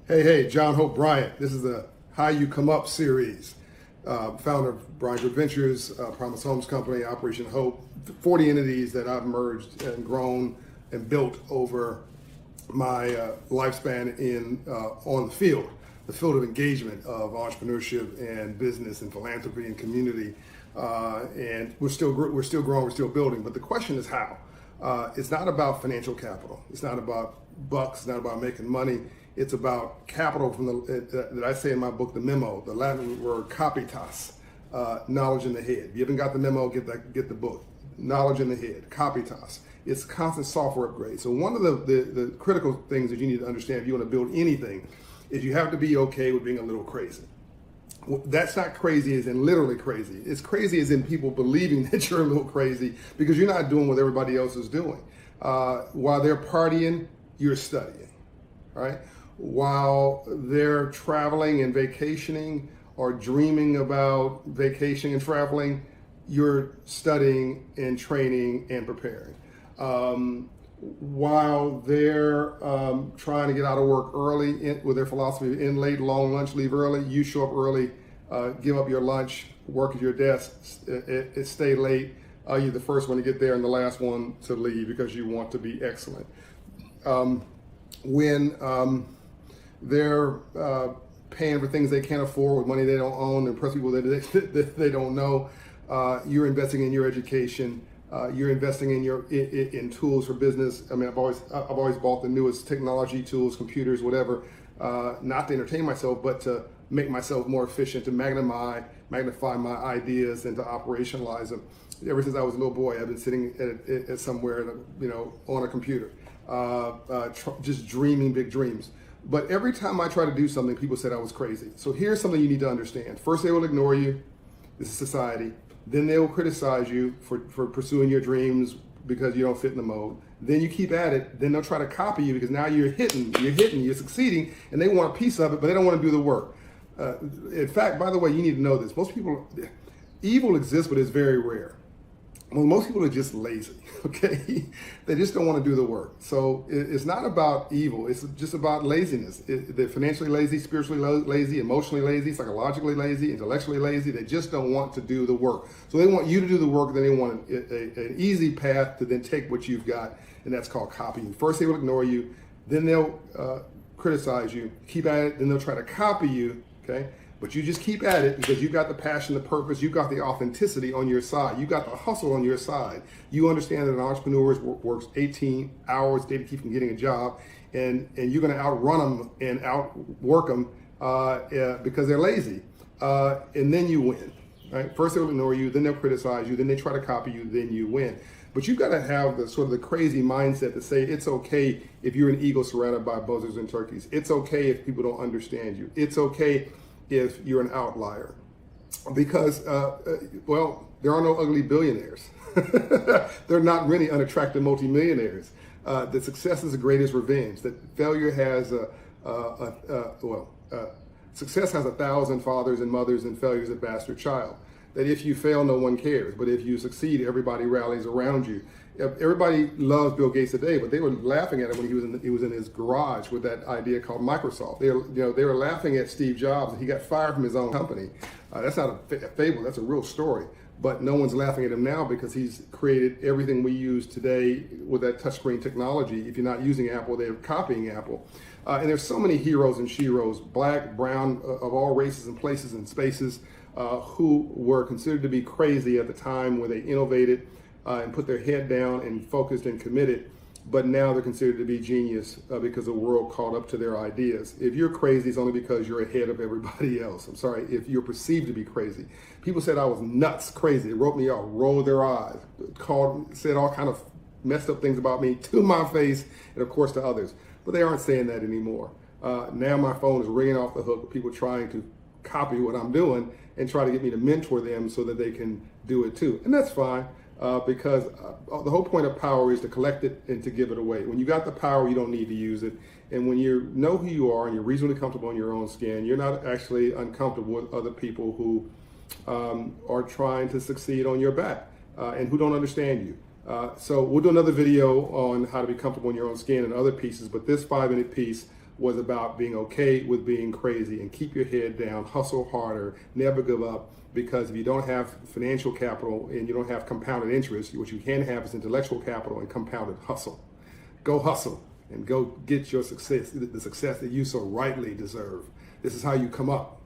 Hey, John Hope Bryant. This is the How You Come Up series. Founder of Bryant Group Ventures, Promise Homes Company, Operation Hope, 40 entities that I've merged and grown and built over my lifespan on the field of engagement of entrepreneurship and business and philanthropy and community. And we're still growing, we're still building. But the question is how. It's not about financial capital. It's not about bucks. It's not about making money. It's about capital from that I say in my book, the Memo, the Latin word capitas, knowledge in the head. If you haven't got the memo, get the book. Knowledge in the head, capitas. It's constant software upgrade. So one of the critical things that you need to understand if you want to build anything is you have to be okay with being a little crazy. That's not crazy as in literally crazy. It's crazy as in people believing that you're a little crazy because you're not doing what everybody else is doing. While they're partying, you're studying, right? While they're traveling and vacationing or dreaming about vacationing and traveling, you're studying and training and preparing. While they're trying to get out of work early with their philosophy of in late, long lunch, leave early, you show up early, give up your lunch, work at your desk, stay late. You're the first one to get there and the last one to leave because you want to be excellent. When they're paying for things they can't afford with money they don't own, and impress people that they don't know, you're investing in your education. You're investing in tools for business. I mean, I've always bought the newest technology tools, computers, whatever, not to entertain myself, but to make myself more efficient, to magnify my ideas and to operationalize them. Ever since I was a little boy, I've been sitting at somewhere, on a computer, just dreaming big dreams. But every time I try to do something, people said I was crazy. So here's something you need to understand. First, they will ignore you. This is society. Then they will criticize you for pursuing your dreams because you don't fit in the mode. Then you keep at it. Then they'll try to copy you because now you're succeeding, and they want a piece of it, but they don't want to do the work. In fact, by the way, you need to know this. Most people, evil exists, but it's very rare. Well, most people are just lazy, okay? They just don't want to do the work. So it's not about evil. It's just about laziness. They're financially lazy, spiritually lazy, emotionally lazy, psychologically lazy, intellectually lazy. They just don't want to do the work. So they want you to do the work, then they want an easy path to then take what you've got, and that's called copying. First, they will ignore you. Then they'll criticize you. Keep at it. Then they'll try to copy you, okay? But you just keep at it because you got the passion, the purpose, you got the authenticity on your side. You got the hustle on your side. You understand that an entrepreneur works 18 hours a day to keep from getting a job, and you're going to outrun them and outwork them because they're lazy. And then you win. Right? First they'll ignore you, then they'll criticize you, then they try to copy you, then you win. But you've got to have the sort of the crazy mindset to say it's okay if you're an eagle surrounded by buzzards and turkeys. It's okay if people don't understand you. It's okay if you're an outlier, because, there are no ugly billionaires. They're not really unattractive multimillionaires. That success is the greatest revenge. That failure has success has 1,000 fathers and mothers, and failure is a bastard child. That if you fail, no one cares, but if you succeed, everybody rallies around you. Everybody loves Bill Gates today, but they were laughing at him when he was in his garage with that idea called Microsoft. They were laughing at Steve Jobs, and he got fired from his own company. That's not a fable; that's a real story. But no one's laughing at him now because he's created everything we use today with that touchscreen technology. If you're not using Apple, they're copying Apple. And there's so many heroes and sheroes, black, brown, of all races and places and spaces, who were considered to be crazy at the time when they innovated and put their head down and focused and committed, but now they're considered to be genius because the world caught up to their ideas. If you're crazy, it's only because you're ahead of everybody else. I'm sorry, if you're perceived to be crazy. People said I was nuts, crazy. They wrote me off, rolled their eyes, said all kind of messed up things about me to my face and of course to others. But they aren't saying that anymore. Now my phone is ringing off the hook with people trying to copy what I'm doing and try to get me to mentor them so that they can do it too. And that's fine. Because the whole point of power is to collect it and to give it away. When you got the power, you don't need to use it. And when you know who you are and you're reasonably comfortable in your own skin, you're not actually uncomfortable with other people who are trying to succeed on your back and who don't understand you. So we'll do another video on how to be comfortable in your own skin and other pieces, but this 5-minute piece was about being okay with being crazy and keep your head down, hustle harder, never give up. Because if you don't have financial capital and you don't have compounded interest, what you can have is intellectual capital and compounded hustle. Go hustle and go get your success, the success that you so rightly deserve. This is how you come up.